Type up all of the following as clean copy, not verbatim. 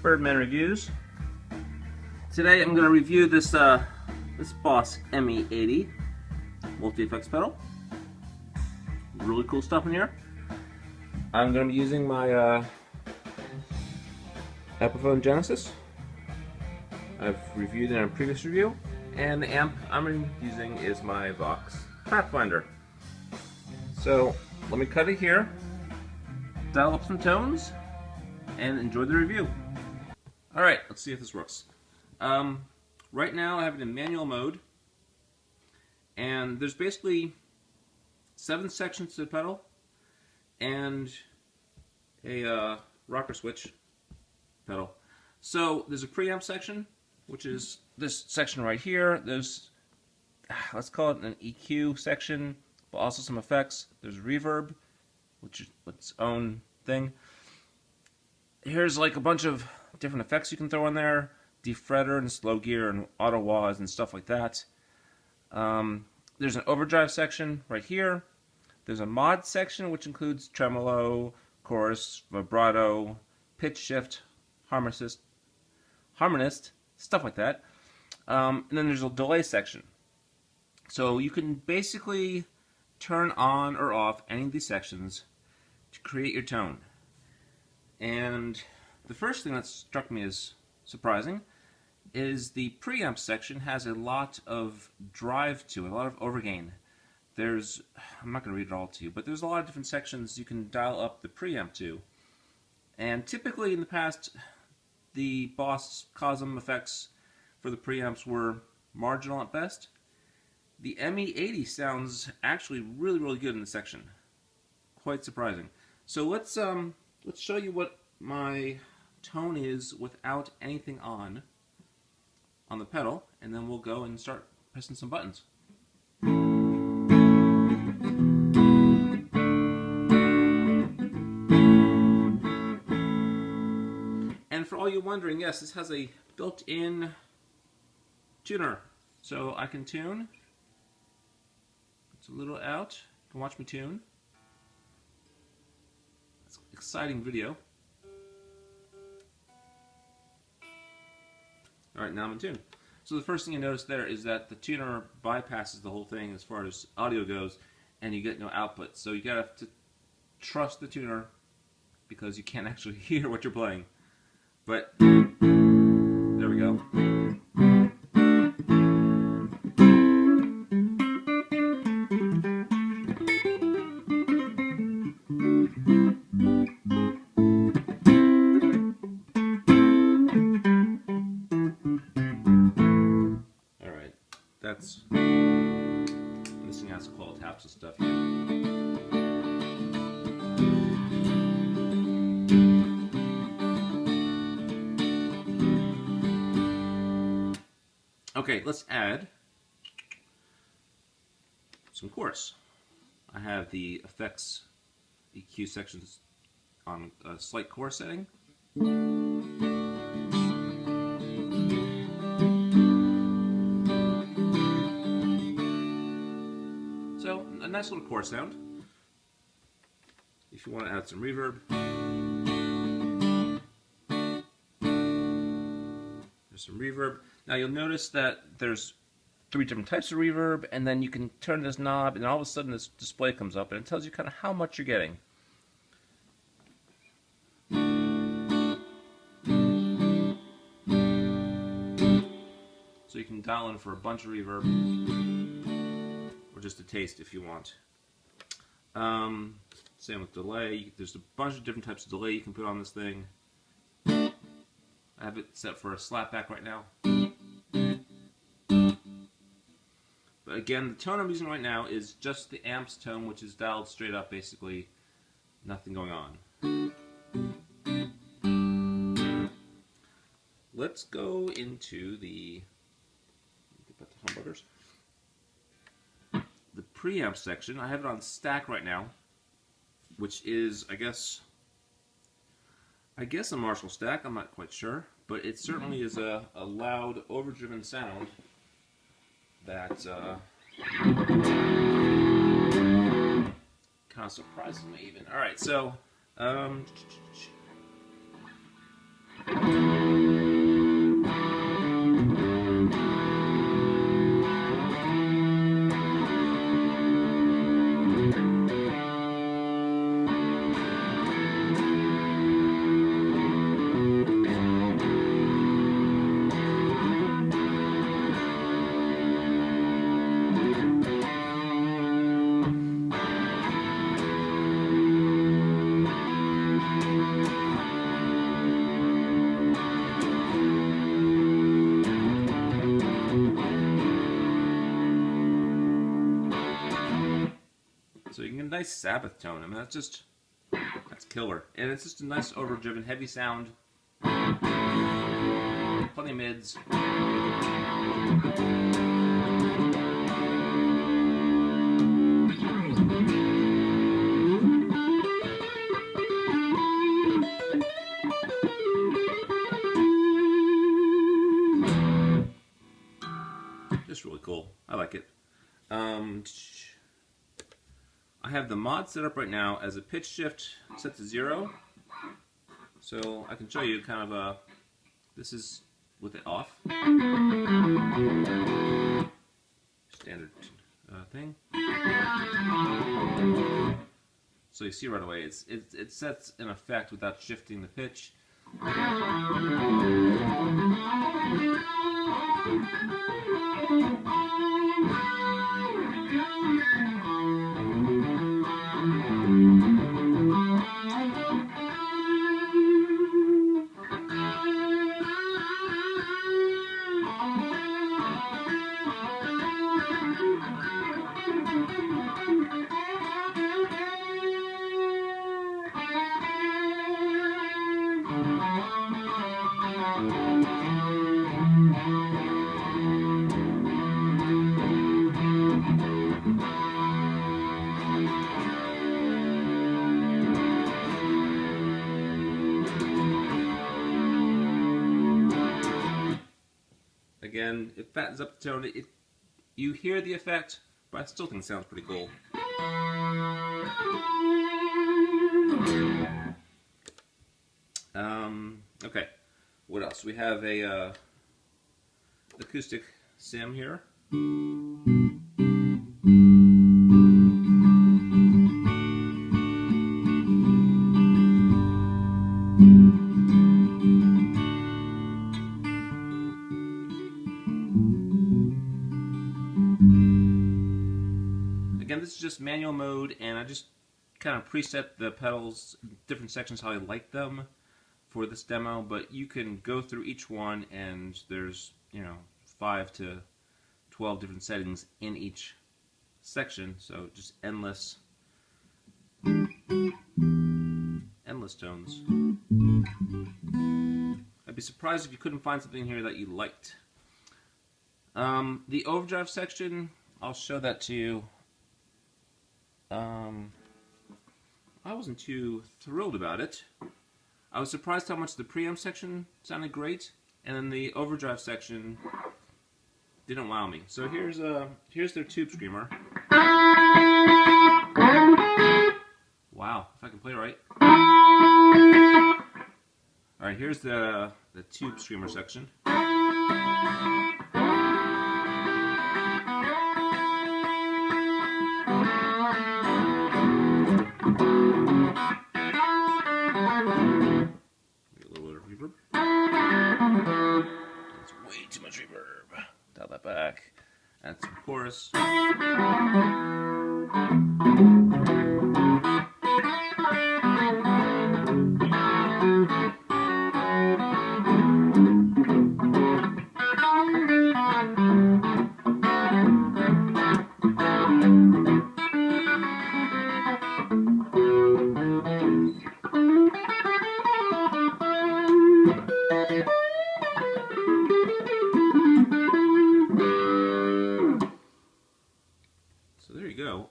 Birdman reviews. Today I'm going to review this this Boss ME-80 multi-effects pedal. Really cool stuff in here. I'm going to be using my Epiphone Genesis. I've reviewed it in a previous review, and the amp I'm using is my Vox Pathfinder. So let me cut it here, dial up some tones, and enjoy the review. Alright, let's see if this works. Right now I have it in manual mode, and there's basically 7 sections to the pedal and a rocker switch pedal. So there's a preamp section, which is this section right here. There's, let's call it an EQ section, but also some effects. There's reverb, which is its own thing. Here's like a bunch of different effects you can throw in there, defretter and slow gear and auto wahs and stuff like that. There's an overdrive section right here. There's a mod section, which includes tremolo, chorus, vibrato, pitch shift, harmonist, stuff like that. And then there's a delay section. So you can basically turn on or off any of these sections to create your tone. And the first thing that struck me as surprising is the preamp section has a lot of drive to it, a lot of overgain. There's, I'm not going to read it all to you, but there's a lot of different sections you can dial up the preamp to. And typically in the past, the Boss Cosm effects for the preamps were marginal at best. The ME-80 sounds actually really, really good in this section. Quite surprising. So let's show you what my tone is without anything on the pedal, and then we'll go and start pressing some buttons. And for all you wondering, yes, this has a built-in tuner, so I can tune. It's a little out. You can watch me tune. It's an exciting video. Alright, now I'm in tune. So the first thing you notice there is that the tuner bypasses the whole thing as far as audio goes, and you get no output. So you gotta have to trust the tuner because you can't actually hear what you're playing. But there we go. That's missing out some cool taps and stuff here. Okay, let's add some chorus. I have the effects EQ sections on a slight chorus setting. A nice little chorus sound. If you want to add some reverb, there's some reverb. Now you'll notice that there's 3 different types of reverb, and then you can turn this knob, and all of a sudden this display comes up, and it tells you kind of how much you're getting. So you can dial in for a bunch of reverb, or just a taste if you want. Same with delay. There's a bunch of different types of delay you can put on this thing. I have it set for a slapback right now. But again, the tone I'm using right now is just the amp's tone, which is dialed straight up, basically. Nothing going on. Let's go into the humbuckers. The preamp section. I have it on stack right now, which is, I guess a Marshall stack. I'm not quite sure, but it certainly is a loud, overdriven sound that kind of surprises me even. All right, so nice Sabbath tone. I mean, that's killer. And it's just a nice overdriven, heavy sound. Plenty of mids. Just really cool. I like it. I have the mod set up right now as a pitch shift set to 0. So I can show you kind of this is with it off. Standard thing. So you see right away it sets an effect without shifting the pitch. Again, it fattens up the tone. You hear the effect, but I still think it sounds pretty cool. Okay, what else? We have a acoustic sim here. Again, this is just manual mode, and I just kind of preset the pedals, different sections how I like them for this demo, but you can go through each one and there's, 5 to 12 different settings in each section, so just endless tones. I'd be surprised if you couldn't find something here that you liked. The overdrive section, I'll show that to you. I wasn't too thrilled about it. I was surprised how much the preamp section sounded great, and then the overdrive section didn't wow me. So here's their tube screamer. Wow, if I can play right. Alright, here's the tube screamer section. Way too much reverb. Dial that back. Add some chorus. So there you go.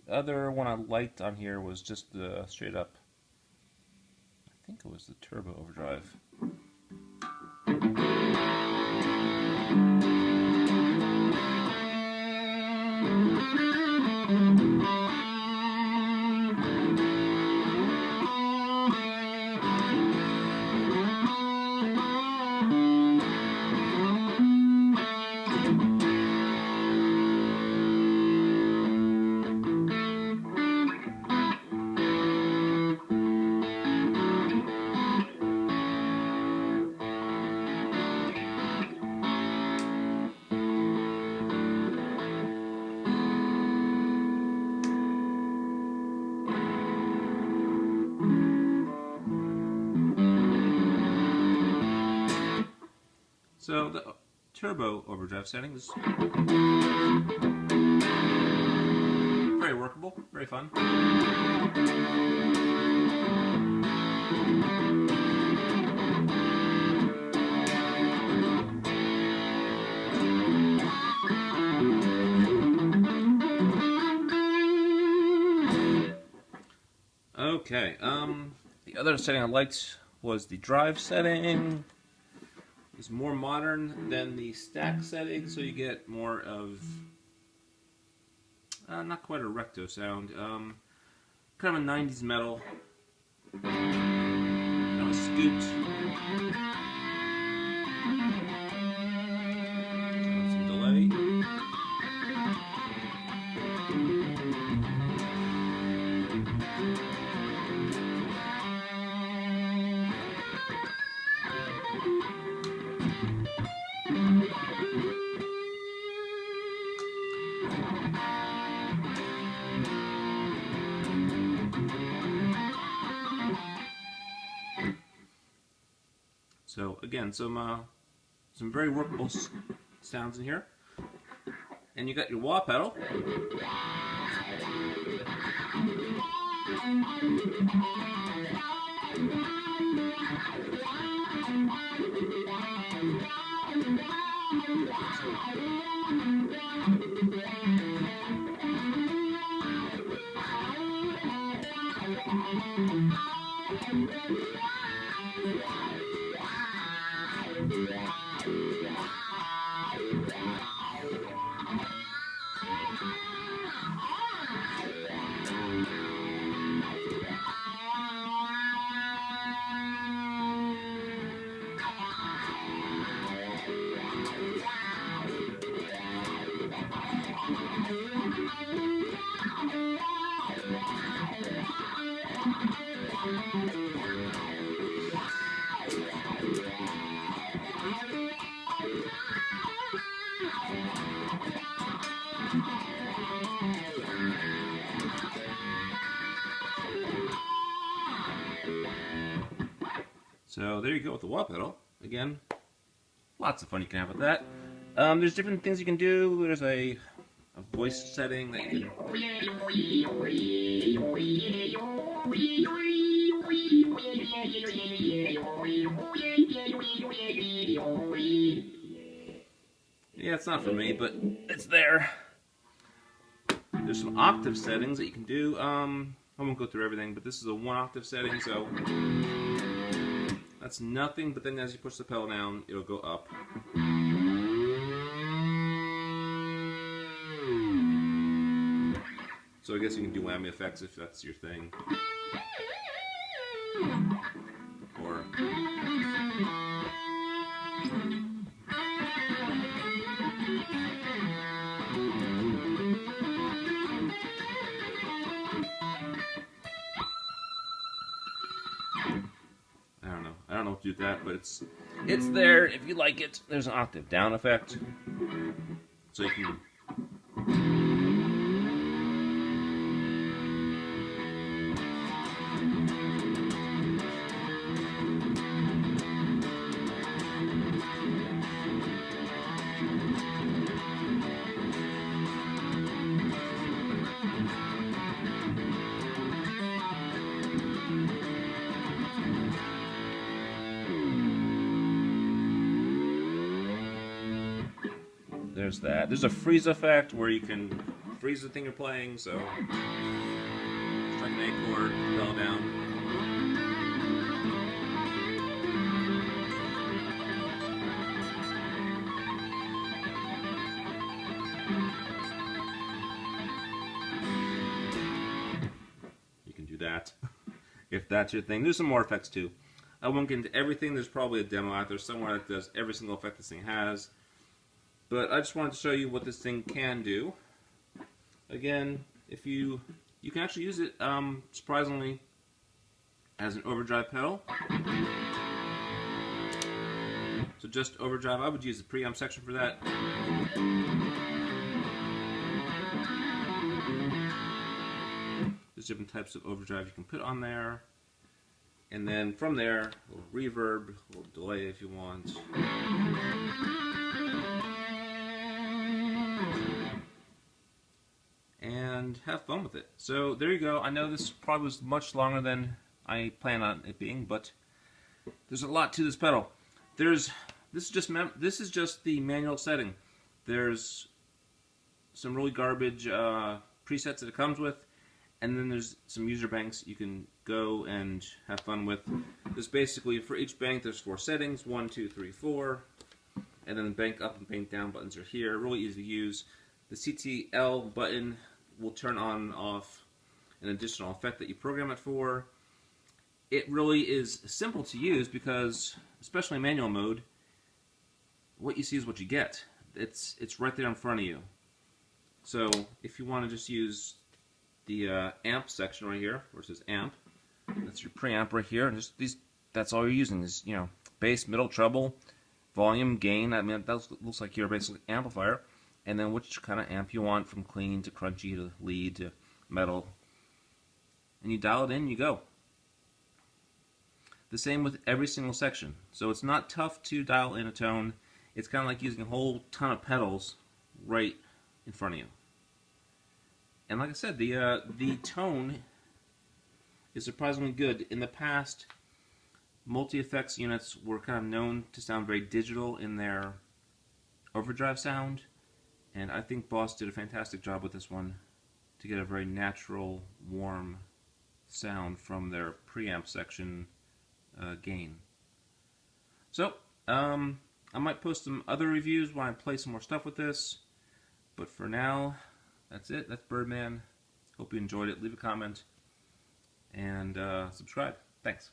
The other one I liked on here was just the straight up, I think it was the turbo overdrive. So the turbo overdrive setting is very workable. simple, very fun. Okay, the other setting I liked was the drive setting. It's more modern than the stack setting, so you get more of, not quite a recto sound, kind of a 90s metal, kind of a scoot. Some delay. So again, some very workable sounds in here, and you got your wah pedal. So there you go with the wah pedal. Again, lots of fun you can have with that. There's different things you can do. There's a voice setting that you can... Yeah, it's not for me, but it's there. There's some octave settings that you can do. I won't go through everything, but this is a 1 octave setting, so that's nothing, but then as you push the pedal down, it'll go up. So I guess you can do whammy effects if that's your thing. Or... I don't know what to do with that, but it's there if you like it. There's an octave down effect, so you can... There's that. There's a freeze effect where you can freeze the thing you're playing, so strike an A chord, pedal down. You can do that if that's your thing. There's some more effects too. I won't get into everything. There's probably a demo out there somewhere that does every single effect this thing has. But I just wanted to show you what this thing can do. Again, if you can actually use it, surprisingly, as an overdrive pedal. So just overdrive, I would use the preamp section for that. There's different types of overdrive you can put on there. And then from there, a little reverb, a little delay if you want. And and have fun with it. So there you go. I know this probably was much longer than I planned on it being, but there's a lot to this pedal. This is just the manual setting. There's some really garbage presets that it comes with, and then there's some user banks you can go and have fun with. There's basically, for each bank, there's 4 settings, 1, 2, 3, 4, and then the bank up and bank down buttons are here. Really easy to use. The CTL button will turn on and off an additional effect that you program it for. It really is simple to use because, especially in manual mode, what you see is what you get. It's right there in front of you. So if you want to just use the amp section right here, where it says amp, that's your preamp right here, and just that's all you're using is, you know, bass, middle, treble, volume, gain. I mean, that looks like your basic amplifier, and then which kind of amp you want, from clean to crunchy to lead to metal, and you dial it in, you go. The same with every single section. So it's not tough to dial in a tone. It's kind of like using a whole ton of pedals right in front of you. And like I said, the tone is surprisingly good. In the past, multi-effects units were kind of known to sound very digital in their overdrive sound, and I think Boss did a fantastic job with this one to get a very natural, warm sound from their preamp section gain. So, I might post some other reviews when I play some more stuff with this, but for now, that's it. That's Birdman. Hope you enjoyed it. Leave a comment and subscribe. Thanks.